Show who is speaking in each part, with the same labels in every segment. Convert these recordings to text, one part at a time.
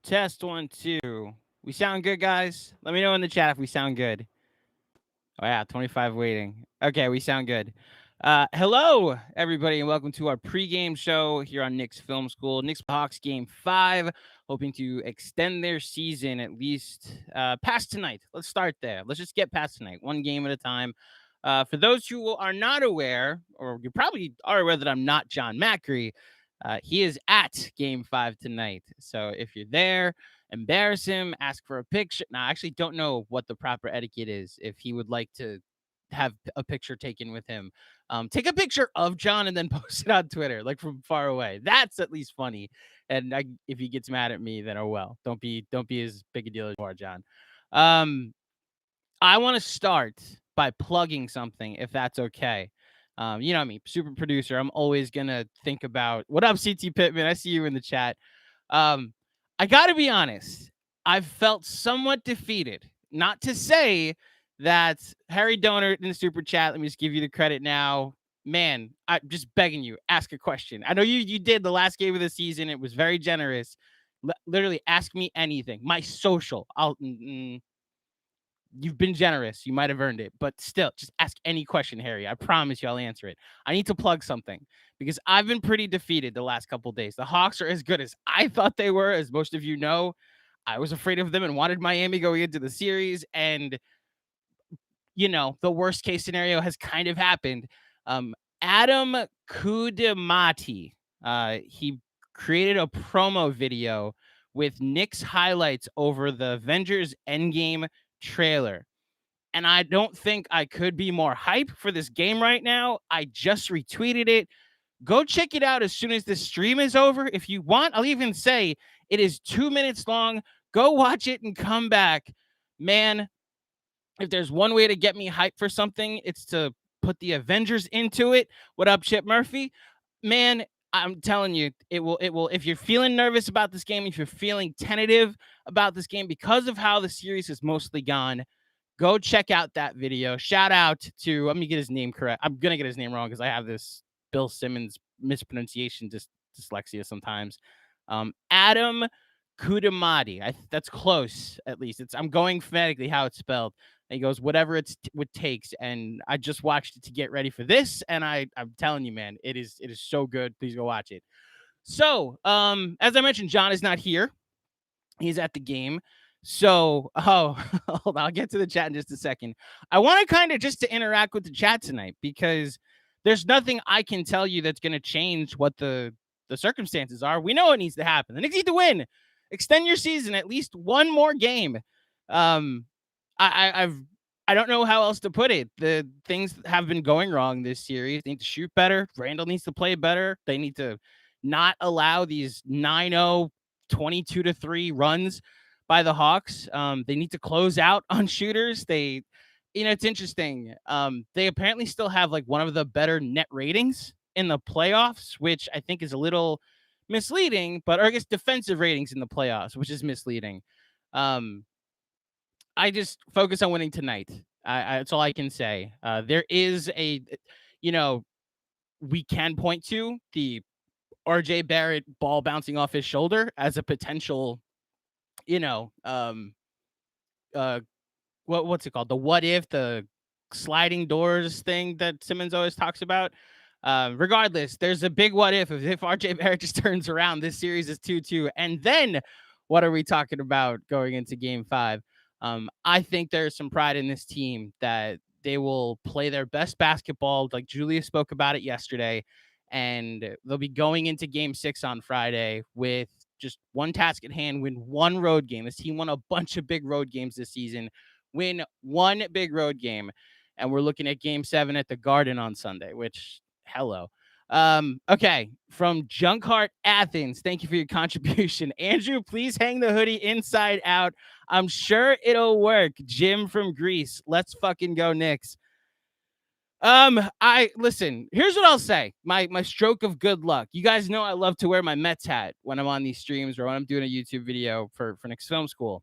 Speaker 1: Test 1, 2. We sound good, guys? Let me know in the chat if we sound good. Oh, yeah, 25 waiting. Okay, we sound good. Hello, everybody, and welcome to our pregame show here on Knicks Film School. Knicks Hawks Game 5, hoping to extend their season at least past tonight. Let's start there. Let's just get past tonight, one game at a time. For those who are not aware, or you probably are aware that I'm not John Macri, he is at Game 5 tonight. So if you're there, embarrass him, ask for a picture. Now, I actually don't know what the proper etiquette is if he would like to have a picture taken with him. Take a picture of John and then post it on Twitter, like from far away. That's at least funny. And if he gets mad at me, then oh well. Don't be as big a deal as you are, John. I want to start by plugging something, if that's okay. You know me, super producer. I'm always gonna think about what up, CT Pittman. I see you in the chat. I gotta be honest. I've felt somewhat defeated. Not to say that Harry Donor in the super chat. Let me just give you the credit now. Man, I'm just begging you, ask a question. I know you did the last game of the season. It was very generous. Literally, ask me anything. My social. You've been generous. You might have earned it, but still, just ask any question, Harry. I promise you I'll answer it. I need to plug something because I've been pretty defeated the last couple of days. The Hawks are as good as I thought they were, as most of you know. I was afraid of them and wanted Miami going into the series, and the worst case scenario has kind of happened. Adam Kudamati, he created a promo video with Knicks highlights over the Avengers Endgame trailer. And I don't think I could be more hype for this game right now. I just retweeted it. Go check it out as soon as the stream is over. If you want, I'll even say it is 2 minutes long. Go watch it and come back. Man, if there's one way to get me hype for something, it's to put the Avengers into it. What up, Chip Murphy? Man, I'm telling you, it will. If you're feeling nervous about this game, if you're feeling tentative about this game because of how the series has mostly gone, go check out that video. Shout out to, let me get his name correct. I'm going to get his name wrong because I have this Bill Simmons mispronunciation, dyslexia sometimes. Adam Kudamati. That's close, at least. I'm going phonetically how it's spelled. And he goes, whatever it takes. And I just watched it to get ready for this. And I'm telling you, man, it is so good. Please go watch it. So, as I mentioned, John is not here. He's at the game. So, hold on, I'll get to the chat in just a second. I want to kind of just to interact with the chat tonight because there's nothing I can tell you that's going to change what the circumstances are. We know what needs to happen. The Knicks need to win. Extend your season at least one more game. I don't know how else to put it. The things have been going wrong this series. They need to shoot better. Randall needs to play better. They need to not allow these 9-0, 22-3 runs by the Hawks. They need to close out on shooters. It's interesting. They apparently still have like one of the better net ratings in the playoffs, which I think is a little misleading, or I guess defensive ratings in the playoffs, which is misleading. I just focus on winning tonight. That's all I can say. There is we can point to the RJ Barrett ball bouncing off his shoulder as a potential, what's it called? The what if, the sliding doors thing that Simmons always talks about. Regardless, there's a big what if RJ Barrett just turns around, this series is 2-2. And then what are we talking about going into Game 5? I think there's some pride in this team that they will play their best basketball, like Julia spoke about it yesterday, and they'll be going into Game 6 on Friday with just one task at hand: win one road game. This team won a bunch of big road games this season. Win one big road game, and we're looking at Game 7 at the Garden on Sunday, which, hello. Okay, from Junkheart Athens, thank you for your contribution. Andrew, please hang the hoodie inside out. I'm sure it'll work. Jim from Greece, let's fucking go Knicks. Listen, here's what I'll say. My stroke of good luck. You guys know I love to wear my Mets hat when I'm on these streams or when I'm doing a YouTube video for Knicks Film School.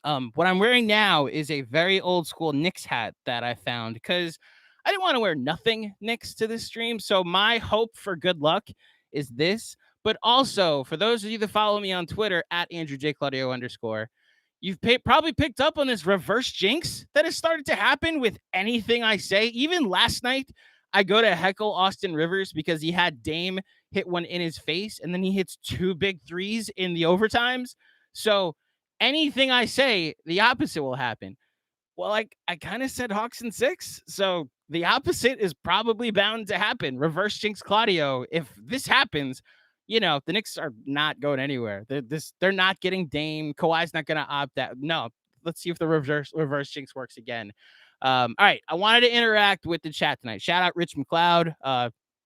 Speaker 1: What I'm wearing now is a very old school Knicks hat that I found because I didn't want to wear nothing Knicks to this stream. So my hope for good luck is this. But also, for those of you that follow me on Twitter at @AndrewJClaudio_, you've probably picked up on this reverse jinx that has started to happen with anything I say. Even last night, I go to heckle Austin Rivers because he had Dame hit one in his face, and then he hits 2 big threes in the overtimes. So anything I say, the opposite will happen. Well, I kind of said Hawks in 6, so the opposite is probably bound to happen. Reverse jinx Claudio. If this happens, the Knicks are not going anywhere. They're not getting Dame. Kawhi's not going to opt out. No, let's see if the reverse jinx works again. All right, I wanted to interact with the chat tonight. Shout out Rich McLeod,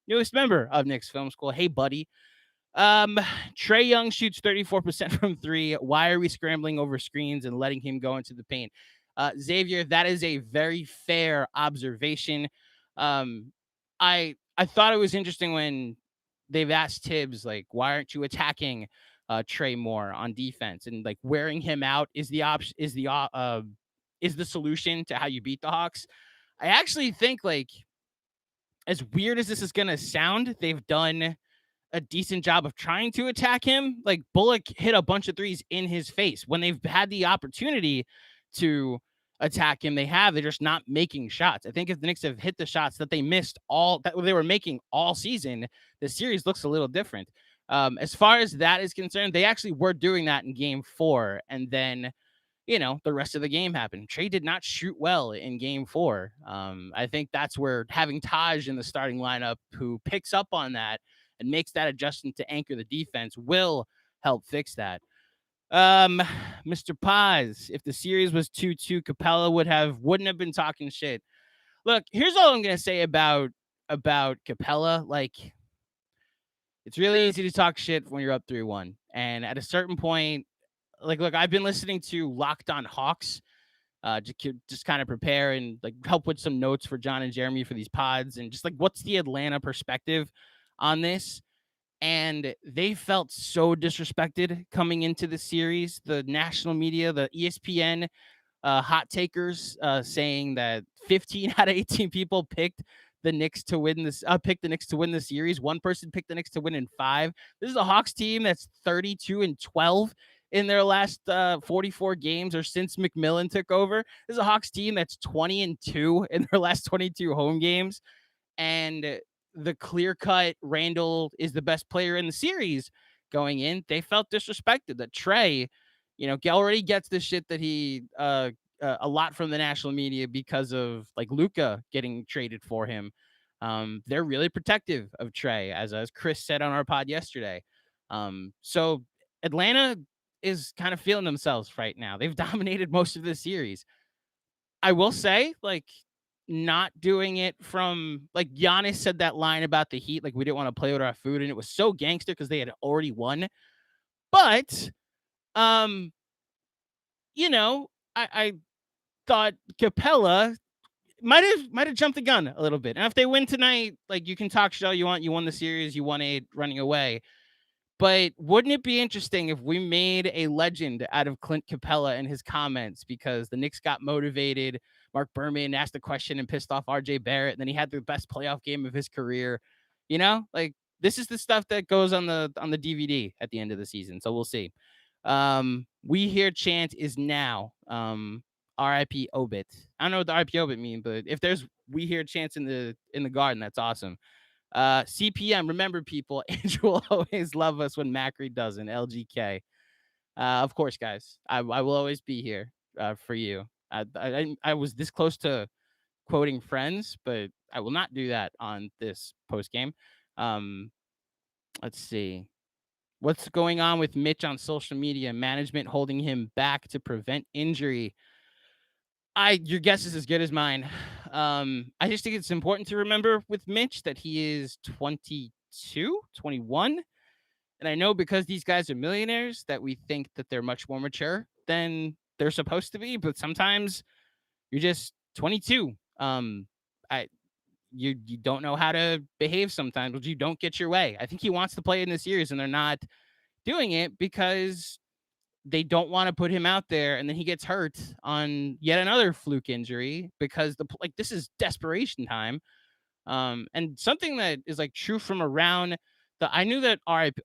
Speaker 1: newest member of Knicks Film School. Hey, buddy. Trae Young shoots 34% from 3. Why are we scrambling over screens and letting him go into the paint? Xavier, that is a very fair observation. I thought it was interesting when they've asked Tibbs, like, why aren't you attacking Trae more on defense? And like wearing him out is the option, is the solution to how you beat the Hawks. I actually think, like, as weird as this is gonna sound, they've done a decent job of trying to attack him. Like, Bullock hit a bunch of threes in his face when they've had the opportunity to attack him. They're just not making shots. I think if the Knicks have hit the shots that they missed that they were making all season, the series looks a little different. As far as that is concerned, they actually were doing that in game 4. And then, the rest of the game happened. Trae did not shoot well in game 4. I think that's where having Taj in the starting lineup, who picks up on that and makes that adjustment to anchor the defense, will help fix that. Mr. Paz, if the series was 2-2, Capella wouldn't have been talking shit. Look, here's all I'm gonna say about Capella. Like, it's really easy to talk shit when you're up 3-1, and at a certain point, like, look, I've been listening to Locked On Hawks, just kind of prepare and like help with some notes for John and Jeremy for these pods, and just like, what's the Atlanta perspective on this? And they felt so disrespected coming into the series. The national media, the ESPN hot takers, saying that 15 out of 18 people picked the Knicks to win this. Picked the Knicks to win the series. One person picked the Knicks to win in 5. This is a Hawks team that's 32-12 in their last 44 games, or since McMillan took over. This is a Hawks team that's 20-2 in their last 22 home games, and the clear-cut Randall is the best player in the series going in. They felt disrespected. That Trae, already gets the shit that he a lot from the national media because of like Luka getting traded for him. They're really protective of Trae, as Chris said on our pod yesterday. So Atlanta is kind of feeling themselves right now. They've dominated most of the series. I will say, like, not doing it from, like, Giannis said that line about the Heat, like, we didn't want to play with our food, and it was so gangster because they had already won. But, I thought Capella might have jumped the gun a little bit. And if they win tonight, like, you can talk shit all you want. You won the series. You won 8 running away. But wouldn't it be interesting if we made a legend out of Clint Capella and his comments, because the Knicks got motivated? Mark Berman asked a question and pissed off RJ Barrett, and then he had the best playoff game of his career. Like, this is the stuff that goes on the DVD at the end of the season. So we'll see. We Hear chant is now. RIP Obit. I don't know what the RIP Obit mean, but if there's We Hear chants in the garden, that's awesome. CPM, remember, people, Andrew will always love us when Macri doesn't. LGK. Of course, guys. I will always be here for you. I was this close to quoting Friends, but I will not do that on this post game. Let's see. What's going on with Mitch on social media? Management holding him back to prevent injury. Your guess is as good as mine. I just think it's important to remember with Mitch that he is 22, 21. And I know because these guys are millionaires that we think that they're much more mature than they're supposed to be. But sometimes you're just 22. You don't know how to behave sometimes, but you don't get your way. I think he wants to play in the series, and they're not doing it because they don't want to put him out there, and then he gets hurt on yet another fluke injury, because this is desperation time. And something that is like true from around I knew that RIP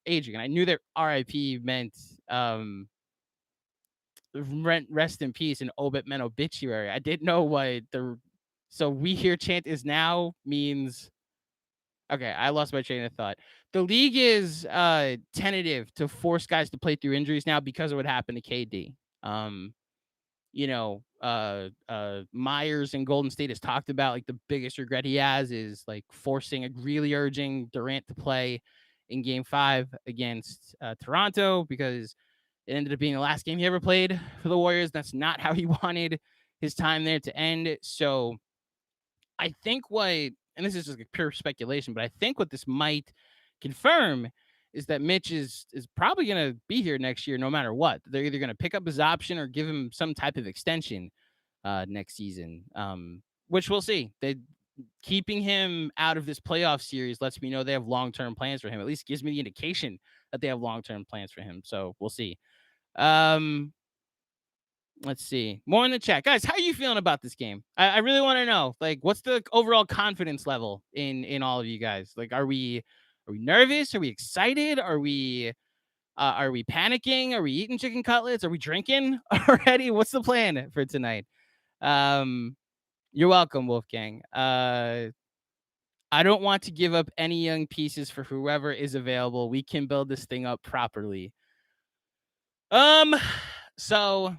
Speaker 1: Adrian. I knew that RIP meant rest in peace and obit men obituary. I didn't know what the so we hear chant is now means. Okay, I lost my train of thought. The league is tentative to force guys to play through injuries now because of what happened to KD. Um, Myers in Golden State has talked about like the biggest regret he has is like really urging Durant to play in Game 5 against Toronto because it ended up being the last game he ever played for the Warriors. That's not how he wanted his time there to end. So I think and this is just pure speculation, but I think what this might confirm is that Mitch is probably going to be here next year no matter what. They're either going to pick up his option or give him some type of extension next season, which we'll see. Keeping him out of this playoff series lets me know they have long-term plans for him. At least gives me the indication that they have long-term plans for him. So we'll see. Let's see. More in the chat. Guys, how are you feeling about this game? I really want to know. Like, what's the overall confidence level in all of you guys? Like, are we nervous? Are we excited? Are we panicking? Are we eating chicken cutlets? Are we drinking already? What's the plan for tonight? You're welcome, Wolfgang. I don't want to give up any young pieces for whoever is available. We can build this thing up properly. So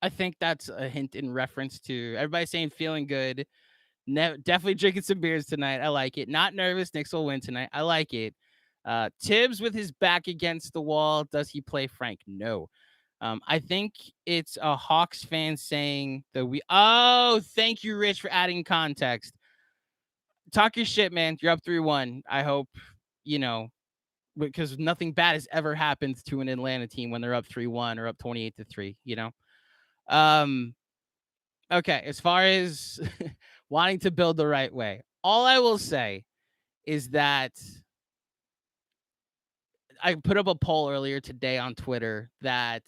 Speaker 1: I think that's a hint in reference to everybody saying feeling good. Definitely drinking some beers tonight. I like it. Not nervous. Knicks will win tonight. I like it. Tibbs with his back against the wall. Does he play Frank? No. I think it's a Hawks fan saying that oh, thank you, Rich, for adding context. Talk your shit, man. You're up 3-1. I hope, because nothing bad has ever happened to an Atlanta team when they're up 3-1 or up 28-3, Okay, as far as wanting to build the right way, all I will say is that I put up a poll earlier today on Twitter that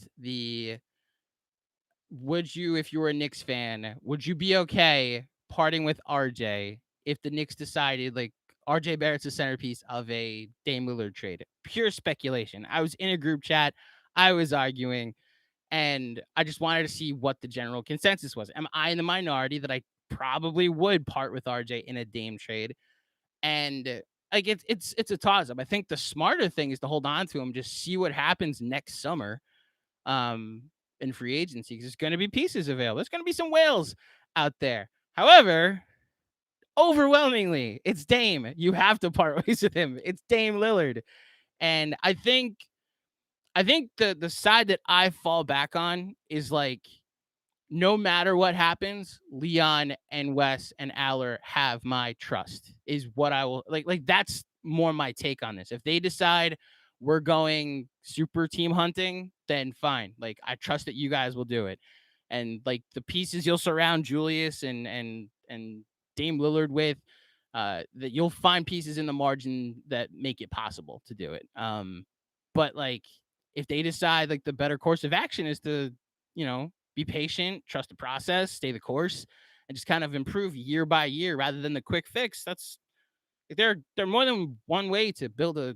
Speaker 1: would you, if you were a Knicks fan, would you be okay parting with RJ if the Knicks decided like RJ Barrett's the centerpiece of a Dame Lillard trade? Pure speculation. I was in a group chat. I was arguing. And I just wanted to see what the general consensus was. Am I in the minority that I probably would part with RJ in a Dame trade? And like it's a toss up. I think the smarter thing is to hold on to him, just see what happens next summer in free agency, because there's going to be pieces available. There's going to be some whales out there. However, overwhelmingly, it's Dame. You have to part ways with him. It's Dame Lillard. And I think the side that I fall back on is like, no matter what happens, Leon and Wes and Aller have my trust, is what I will like. That's more my take on this. If they decide we're going super team hunting, then fine. Like, I trust that you guys will do it. And like the pieces you'll surround Julius and Dame Lillard with, that you'll find pieces in the margin that make it possible to do it. But like, if they decide like the better course of action is to, be patient, trust the process, stay the course, and just kind of improve year by year rather than the quick fix, that's there more than one way to build a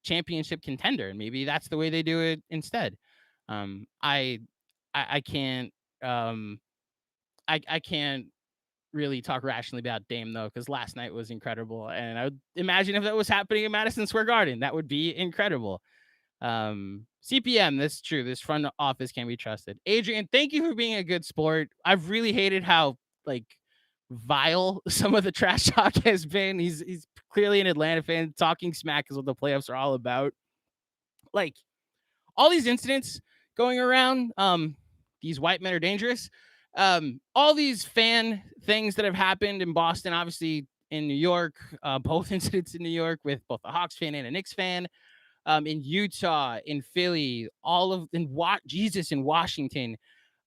Speaker 1: championship contender, and maybe that's the way they do it instead. I can't I can't really talk rationally about Dame though, because last night was incredible, and I would imagine if that was happening in Madison Square Garden, that would be incredible. CPM, that's true. This front office can be trusted. Adrian, thank you for being a good sport. I've really hated how like vile some of the trash talk has been. He's clearly an Atlanta fan. Talking smack is what the playoffs are all about. Like, all these incidents going around, these white men are dangerous. All these fan things that have happened in Boston, obviously in New York, both incidents in New York with both a Hawks fan and a Knicks fan. In Utah, in Philly, in Washington,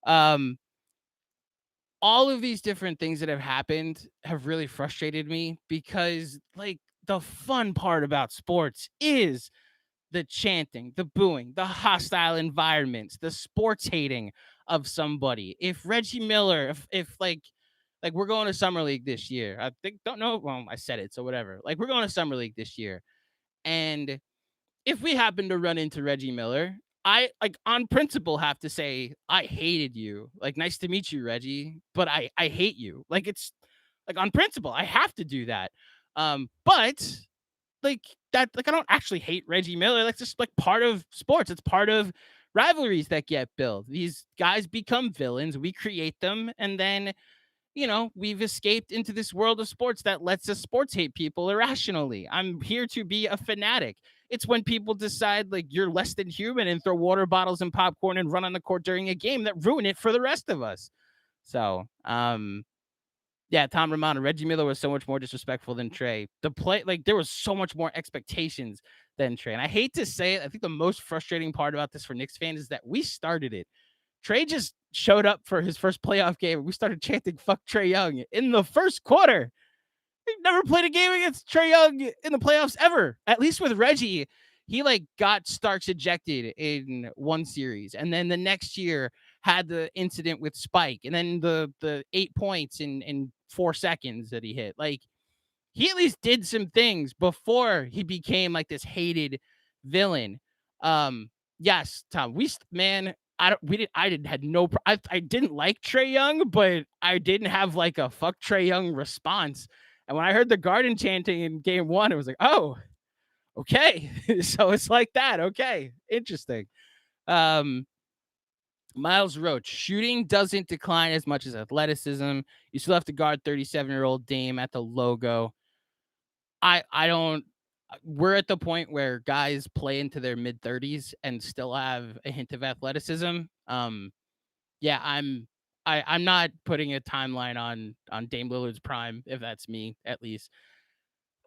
Speaker 1: all of these different things that have happened have really frustrated me, because like the fun part about sports is the chanting, the booing, the hostile environments, the sports hating of somebody. If Reggie Miller, if like we're going to Summer League this year, don't know. Well, I said it, so whatever. Like, we're going to Summer League this year. And if we happen to run into Reggie Miller, I like on principle have to say I hated you. Like, nice to meet you, Reggie, but I hate you. Like, it's like on principle, I have to do that. But like that, like I don't actually hate Reggie Miller. That's just like part of sports. It's part of rivalries that get built. These guys become villains. We create them, and then we've escaped into this world of sports that lets us sports hate people irrationally. I'm here to be a fanatic. It's when people decide like you're less than human and throw water bottles and popcorn and run on the court during a game that ruin it for the rest of us. So, yeah, Tom Romano, Reggie Miller was so much more disrespectful than Trey. The play, like there was so much more expectations than Trey. And I hate to say it, I think the most frustrating part about this for Knicks fans is that we started it. Trey just showed up for his first playoff game. We started chanting "fuck Trey Young" in the first quarter. He never played a game against Trey Young in the playoffs ever. At least with Reggie, he like got Starks ejected in one series, and then the next year had the incident with Spike, and then the 8 points in 4 seconds that he hit. Like he at least did some things before he became like this hated villain. Yes, Tom, I didn't like Trey Young, but I didn't have like a fuck Trey Young response. And when I heard the Garden chanting in game 1, it was like, oh, okay. So it's like that. Okay. Interesting. Miles Roach, shooting doesn't decline as much as athleticism. You still have to guard 37-year-old Dame at the logo. I don't we're at the point where guys play into their mid 30s and still have a hint of athleticism. Yeah, I'm not putting a timeline on Dame Lillard's prime, if that's me at least.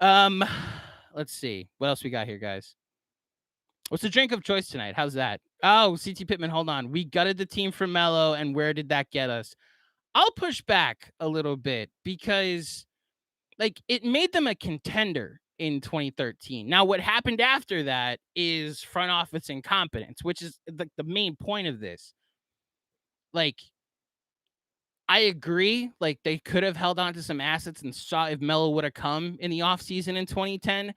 Speaker 1: Let's see. What else we got here, guys? What's the drink of choice tonight? How's that? Oh, CT Pittman, hold on. We gutted the team for Melo, and where did that get us? I'll push back a little bit because like it made them a contender in 2013. Now, what happened after that is front office incompetence, which is like the main point of this. Like, I agree. Like, they could have held on to some assets and saw if Melo would have come in the offseason in 2010.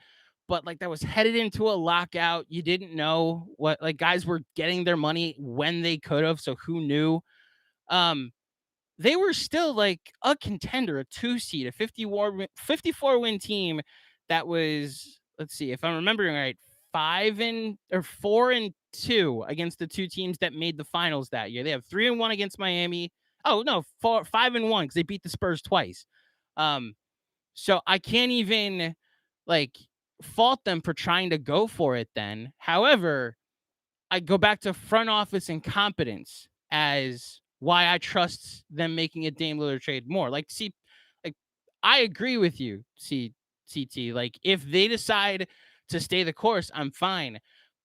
Speaker 1: But like that was headed into a lockout. You didn't know what like guys were getting their money when they could have. So who knew? They were still like a contender, a 2 seed, a 54 win team that was, let's see if I'm remembering right, 4-2 against the 2 teams that made the finals that year. They have 3-1 against Miami. Oh no, 5-1 because they beat the Spurs twice. So I can't even like fault them for trying to go for it then. However, I go back to front office incompetence as why I trust them making a Dame Lillard trade more. Like, see, like I agree with you, CT. Like, if they decide to stay the course, I'm fine.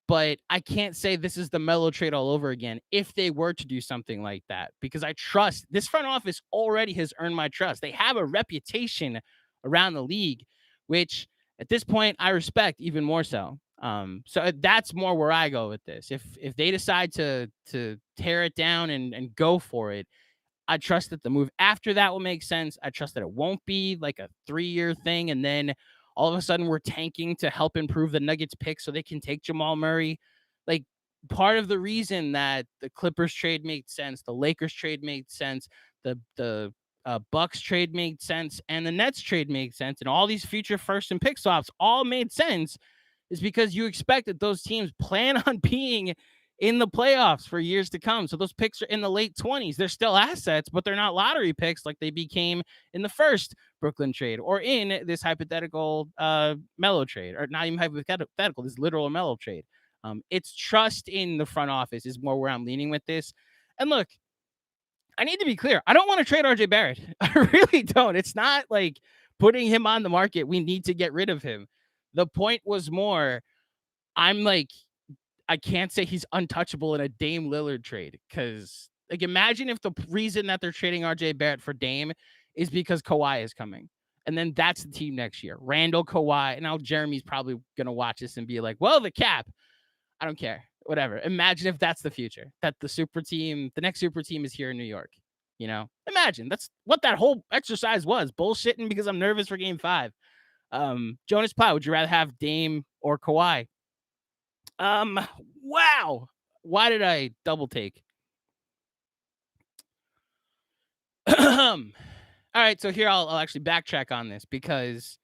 Speaker 1: But I can't say this is the Melo trade all over again if they were to do something like that, because I trust this front office already has earned my trust. They have a reputation around the league, which at this point I respect even more so. So that's more where I go with this. If they decide to tear it down and go for it, I trust that the move after that will make sense. I trust that it won't be like a 3-year thing, and then all of a sudden we're tanking to help improve the Nuggets pick so they can take Jamal Murray. Like, part of the reason that the Clippers trade made sense, the Lakers trade made sense, the Bucks trade made sense, and the Nets trade made sense, and all these future first and pick swaps all made sense, is because you expect that those teams plan on being in the playoffs for years to come. So those picks are in the late 20s. They're still assets, but they're not lottery picks like they became in the first Brooklyn trade or in this hypothetical Melo trade, or not even hypothetical, this literal Melo trade. It's trust in the front office is more where I'm leaning with this. And look, I need to be clear. I don't want to trade RJ Barrett. I really don't. It's not like putting him on the market. We need to get rid of him. The point was more, I'm like, I can't say he's untouchable in a Dame Lillard trade, because like imagine if the reason that they're trading RJ Barrett for Dame is because Kawhi is coming. And then that's the team next year. Randall, Kawhi. Now Jeremy's probably going to watch this and be like, well, the cap. I don't care. Whatever. Imagine if that's the future, that the next super team is here in New York. Imagine that's what that whole exercise was. Bullshitting because I'm nervous for game 5. Jonas Plow, would you rather have Dame or Kawhi. Wow. Why did I double take? All right, so here I'll actually backtrack on this, because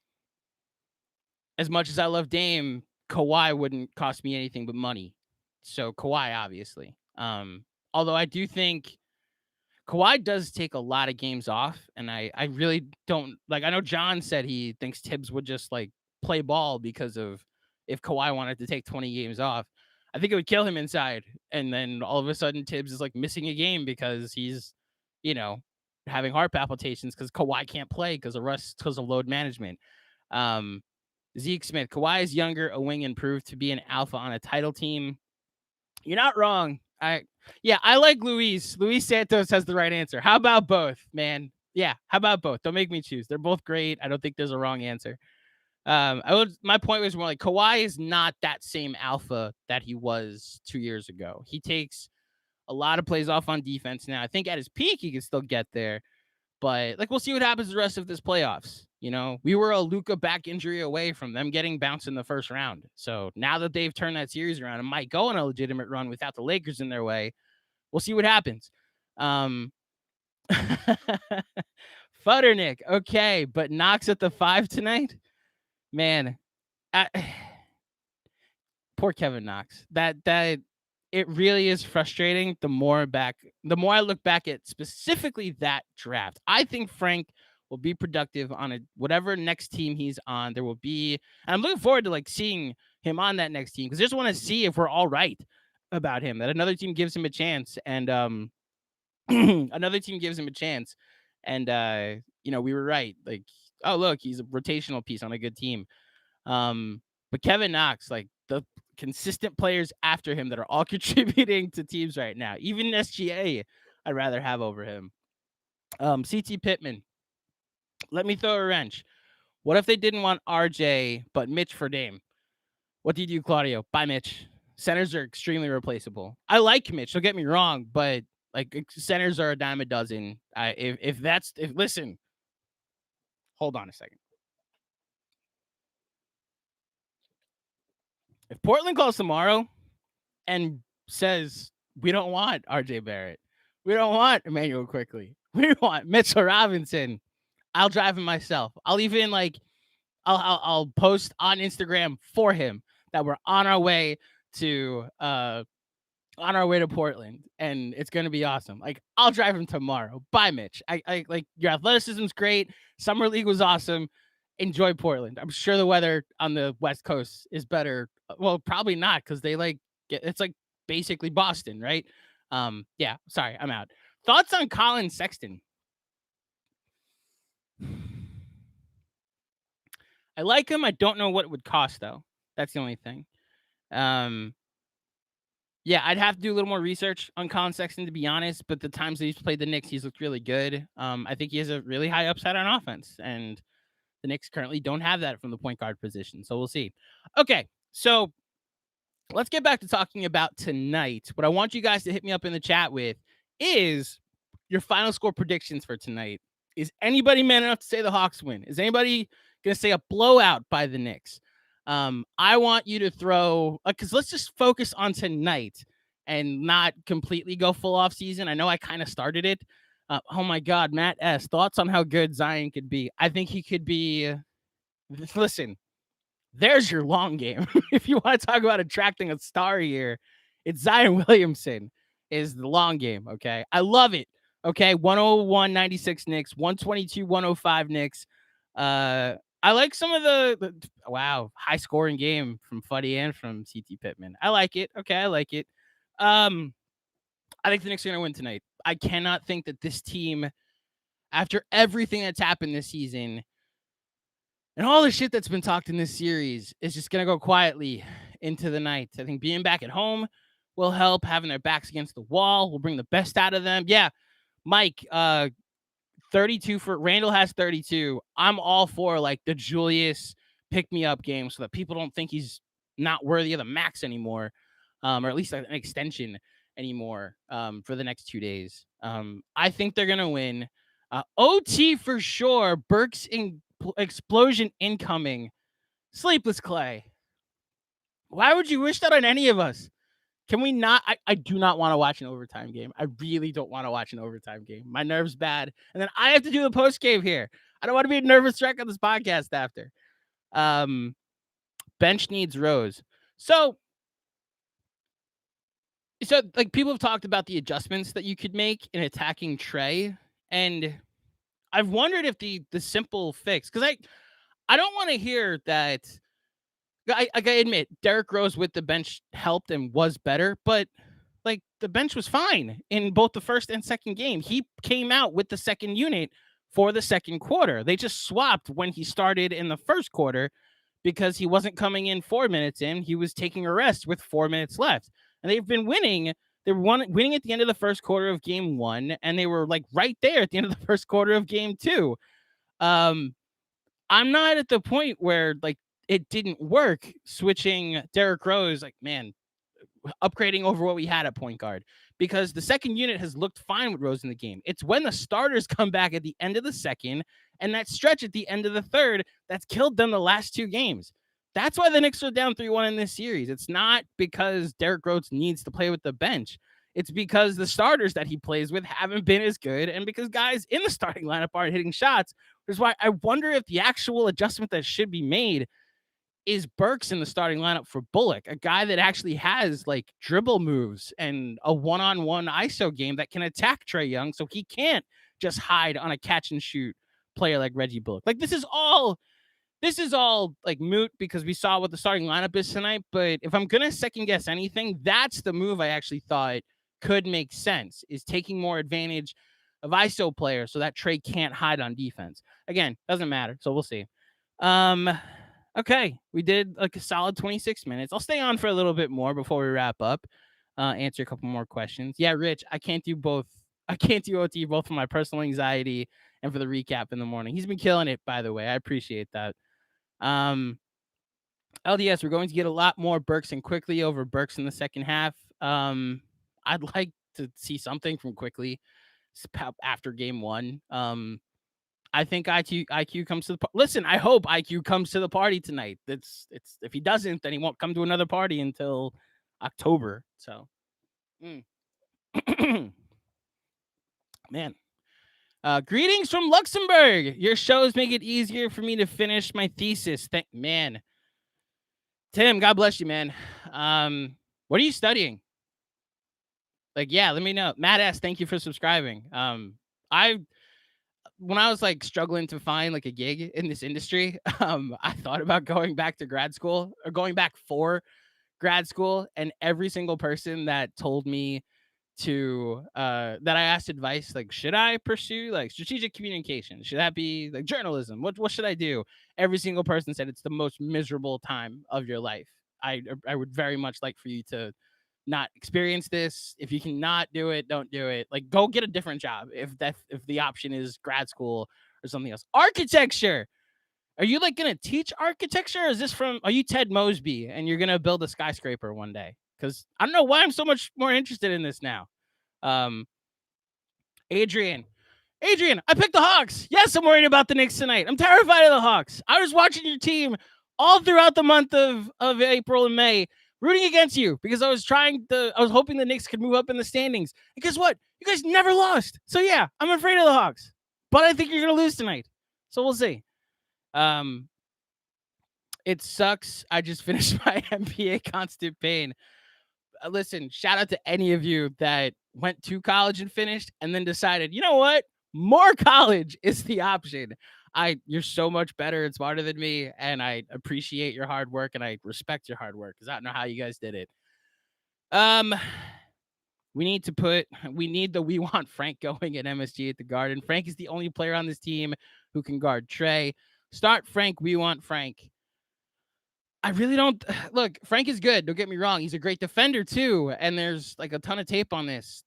Speaker 1: as much as I love Dame, Kawhi wouldn't cost me anything but money. So Kawhi, obviously. Although I do think Kawhi does take a lot of games off, and I really don't like. I know John said he thinks Tibbs would just like play ball because of if Kawhi wanted to take 20 games off. I think it would kill him inside, and then all of a sudden Tibbs is like missing a game because he's, having heart palpitations because Kawhi can't play because of load management. Um, Zeke Smith, Kawhi is younger, a wing, and proved to be an alpha on a title team. You're not wrong. I like Luis. Luis Santos has the right answer. How about both, man? Yeah, how about both? Don't make me choose. They're both great. I don't think there's a wrong answer. My point was more like Kawhi is not that same alpha that he was 2 years ago. He takes a lot of plays off on defense now. I think at his peak he can still get there, but like we'll see what happens the rest of this playoffs. We were a Luka back injury away from them getting bounced in the first round. So now that they've turned that series around and might go on a legitimate run without the Lakers in their way, we'll see what happens. Futternick, okay, but Knox at the 5 tonight, man. Poor Kevin Knox. That it really is frustrating. The more I look back at specifically that draft, I think Frank will be productive on whatever next team he's on. There will be, and I'm looking forward to like seeing him on that next team, because I just want to see if we're all right about him, that another team gives him a chance, and another team gives him a chance, and we were right. Like, oh look, he's a rotational piece on a good team. But Kevin Knox, like the consistent players after him that are all contributing to teams right now, even SGA, I'd rather have over him. CT Pittman, let me throw a wrench. What if they didn't want RJ but Mitch for Dame? What do you do, Claudio? Buy Mitch. Centers are extremely replaceable. I like Mitch, don't get me wrong, but like centers are a dime a dozen. Listen, hold on a second. If Portland calls tomorrow and says, we don't want RJ Barrett, we don't want Emmanuel Quickly, we want Mitchell Robinson, I'll drive him myself. I'll even I'll post on Instagram for him that we're on our way to Portland, and it's gonna be awesome. Like, I'll drive him tomorrow. Bye, Mitch. I like your athleticism's great. Summer league was awesome. Enjoy Portland. I'm sure the weather on the West Coast is better. Well, probably not, because they it's like basically Boston, right? Yeah. Sorry, I'm out. Thoughts on Colin Sexton? I like him. I don't know what it would cost though. That's the only thing. Yeah, I'd have to do a little more research on Colin Sexton, to be honest. But the times that he's played the Knicks, he's looked really good. I think he has a really high upside on offense, and the Knicks currently don't have that from the point guard position. So we'll see. Okay, so let's get back to talking about tonight. What I want you guys to hit me up in the chat with is your final score predictions for tonight. Is anybody man enough to say the Hawks win? Is anybody going to say a blowout by the Knicks? I want you to throw, because let's just focus on tonight and not completely go full off season. I know I kind of started it. Oh my God, Matt S. Thoughts on how good Zion could be? I think he could be. Listen, there's your long game. If you want to talk about attracting a star here, it's Zion Williamson is the long game. Okay, I love it. Okay, 101-96 Knicks, 122-105 Knicks. I like some of the high scoring game from Fuddy and from CT Pittman. I like it. Okay, I like it. I think the Knicks are going to win tonight. I cannot think that this team, after everything that's happened this season and all the shit that's been talked in this series, is just going to go quietly into the night. I think being back at home will help. Having their backs against the wall will bring the best out of them. Yeah, Mike, 32 for Randall has 32. I'm all for like the Julius pick me up game so that people don't think he's not worthy of the max anymore, or at least an extension anymore for the next 2 days. I think they're going to win. OT for sure. Burks explosion incoming. Sleepless Clay. Why would you wish that on any of us? Can we not? I do not want to watch an overtime game. I really don't want to watch an overtime game. My nerves bad. And then I have to do the post game here. I don't want to be a nervous wreck on this podcast after. Bench needs Rose. So like people have talked about the adjustments that you could make in attacking Trey. And I've wondered if the simple fix, because I don't want to hear that. I admit Derrick Rose with the bench helped and was better, but like the bench was fine in both the first and second game. He came out with the second unit for the second quarter. They just swapped when he started in the first quarter because he wasn't coming in 4 minutes in. He was taking a rest with 4 minutes left. And they've been winning. They were winning at the end of the first quarter of game 1, and they were like right there at the end of the first quarter of game 2. I'm not at the point where like it didn't work switching Derrick Rose, like, man, upgrading over what we had at point guard, because the second unit has looked fine with Rose in the game. It's when the starters come back at the end of the second and that stretch at the end of the third that's killed them the last 2 games. That's why the Knicks are down 3-1 in this series. It's not because Derrick Rose needs to play with the bench. It's because the starters that he plays with haven't been as good, and because guys in the starting lineup aren't hitting shots, which is why I wonder if the actual adjustment that should be made is Burks in the starting lineup for Bullock, a guy that actually has like dribble moves and a one-on-one ISO game that can attack Trae Young, so he can't just hide on a catch and shoot player like Reggie Bullock. Like this is all like moot because we saw what the starting lineup is tonight. But if I'm gonna second guess anything, that's the move I actually thought could make sense, is taking more advantage of ISO players so that Trae can't hide on defense. Again, doesn't matter, so we'll see. Okay, we did like a solid 26 minutes. I'll stay on for a little bit more before we wrap up. Answer a couple more questions. Yeah, Rich, I can't do both. I can't do OT both for my personal anxiety and for the recap in the morning. He's been killing it, by the way. I appreciate that. LDS, we're going to get a lot more Burks and Quickly over Burks in the second half. I'd like to see something from Quickly after game 1. I think IQ comes to the listen. I hope IQ comes to the party tonight. It's if he doesn't, then he won't come to another party until October. So, man. Greetings from Luxembourg. Your shows make it easier for me to finish my thesis. Man. Tim, God bless you, man. What are you studying? Like, yeah, let me know. Matt S, thank you for subscribing. When I was like struggling to find like a gig in this industry, I thought about going back to grad school or going back for grad school. And every single person that told me to that I asked advice, like, should I pursue like strategic communication? Should that be like journalism? What should I do? Every single person said it's the most miserable time of your life. I would very much like for you to not experience this. If you cannot do it, don't do it. Like, go get a different job if the option is grad school or something else. Architecture. Are you like gonna teach architecture? Or is this are you Ted Mosby and you're gonna build a skyscraper one day? Because I don't know why I'm so much more interested in this now. Adrian, I picked the Hawks. Yes, I'm worried about the Knicks tonight. I'm terrified of the Hawks. I was watching your team all throughout the month of April and May, rooting against you because I was hoping the Knicks could move up in the standings. And guess what? You guys never lost. So yeah, I'm afraid of the Hawks. But I think you're gonna lose tonight. So we'll see. It sucks. I just finished my MBA Constant Pain. Listen, shout out to any of you that went to college and finished and then decided, you know what? More college is the option. You're so much better and smarter than me, and I appreciate your hard work and I respect your hard work because I don't know how you guys did it. We need the We Want Frank going at MSG at the Garden. Frank is the only player on this team who can guard Trae. Start Frank. We want Frank. I really don't look. Frank is good. Don't get me wrong. He's a great defender too. And there's like a ton of tape on this.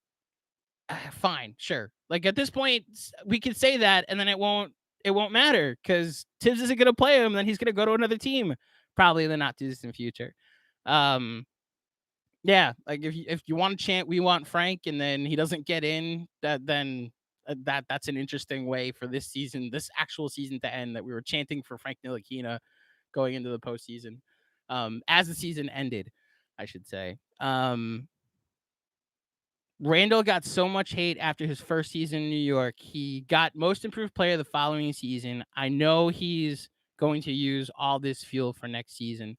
Speaker 1: Fine, sure. Like at this point, we could say that, and then it won't matter because Tibbs isn't going to play him. And then he's going to go to another team, probably in the not too distant future. Yeah, like if you want to chant "We want Frank" and then he doesn't get in, that's an interesting way for this season, this actual season to end. That we were chanting for Frank Ntilikina going into the postseason. as the season ended, I should say. Randall got so much hate after his first season in New York. He got most improved player the following season. I know he's going to use all this fuel for next season.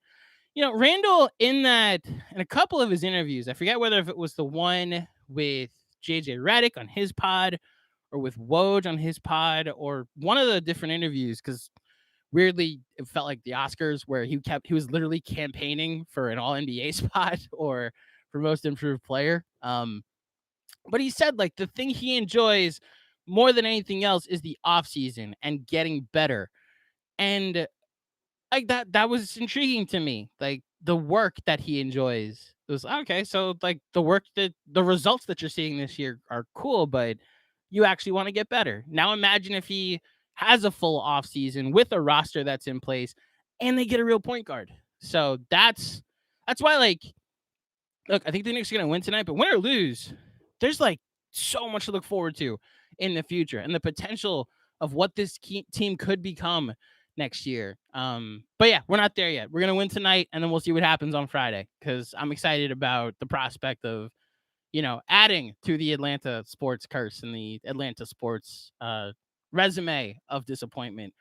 Speaker 1: Randall in a couple of his interviews, I forget whether if it was the one with JJ Redick on his pod or with Woj on his pod or one of the different interviews, because weirdly it felt like the Oscars where he was literally campaigning for an all NBA spot or for most improved player. But he said like the thing he enjoys more than anything else is the off season and getting better. And like that was intriguing to me. Like the work that he enjoys. It was okay. So like the results that you're seeing this year are cool, but you actually want to get better. Now imagine if he has a full off season with a roster that's in place and they get a real point guard. So that's why, like, look, I think the Knicks are going to win tonight, but win or lose, there's like so much to look forward to in the future and the potential of what this team could become next year. But yeah, we're not there yet. We're going to win tonight and then we'll see what happens on Friday, because I'm excited about the prospect of, adding to the Atlanta sports curse and the Atlanta sports resume of disappointment.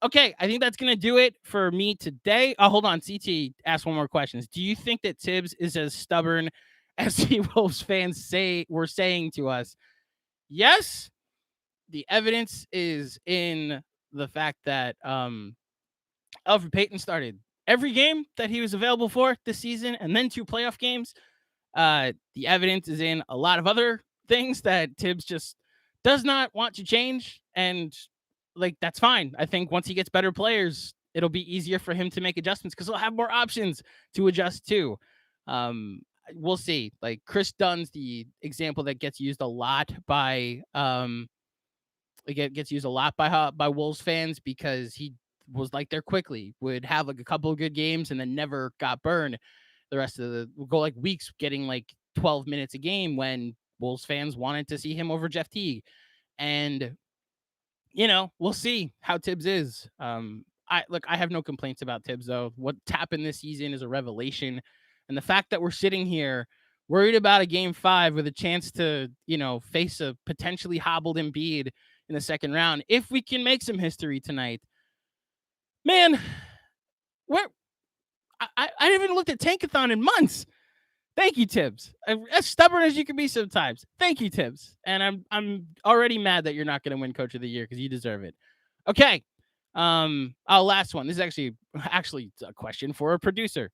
Speaker 1: Okay, I think that's going to do it for me today. Oh, hold on. CT asked one more question. Do you think that Tibbs is as stubborn as the Wolves fans were saying to us? Yes. The evidence is in the fact that Elfrid Payton started every game that he was available for this season and then 2 playoff games. The evidence is in a lot of other things that Tibbs just does not want to change. And like, that's fine. I think once he gets better players, it'll be easier for him to make adjustments because he'll have more options to adjust to. We'll see. Like Chris Dunn's the example that gets used a lot by by Wolves fans, because he was like there quickly, would have like a couple of good games and then never got burned. The rest of the go like weeks getting like 12 minutes a game when Wolves fans wanted to see him over Jeff Teague. And we'll see how Tibbs is. I have no complaints about Tibbs though. What's happened this season is a revelation. And the fact that we're sitting here worried about a game 5 with a chance to, face a potentially hobbled Embiid in the second round, if we can make some history tonight, man, I haven't looked at Tankathon in months. Thank you, Tibbs. As stubborn as you can be sometimes. Thank you, Tibbs. And I'm already mad that you're not going to win Coach of the Year because you deserve it. Okay. Last one. This is actually a question for a producer.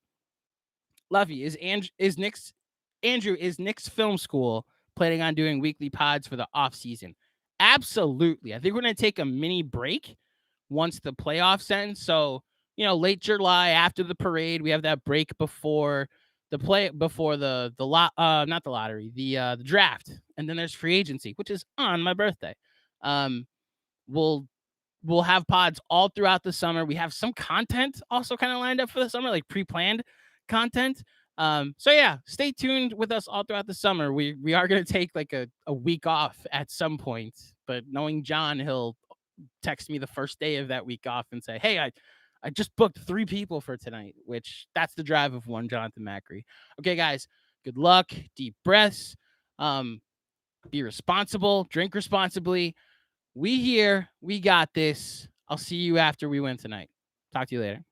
Speaker 1: Lovey, is Knicks Film School planning on doing weekly pods for the off season? Absolutely. I think we're going to take a mini break once the playoffs end. So, late July after the parade, we have that break before the draft, and then there's free agency, which is on my birthday. We'll have pods all throughout the summer. We have some content also kind of lined up for the summer, like pre-planned content. So yeah, stay tuned with us all throughout the summer. We are going to take like a week off at some point, but knowing John, he'll text me the first day of that week off and say, hey, I just booked 3 people for tonight, which that's the drive of one Jonathan Macri. Okay, guys, good luck. Deep breaths. Be responsible. Drink responsibly. We got this. I'll see you after we win tonight. Talk to you later.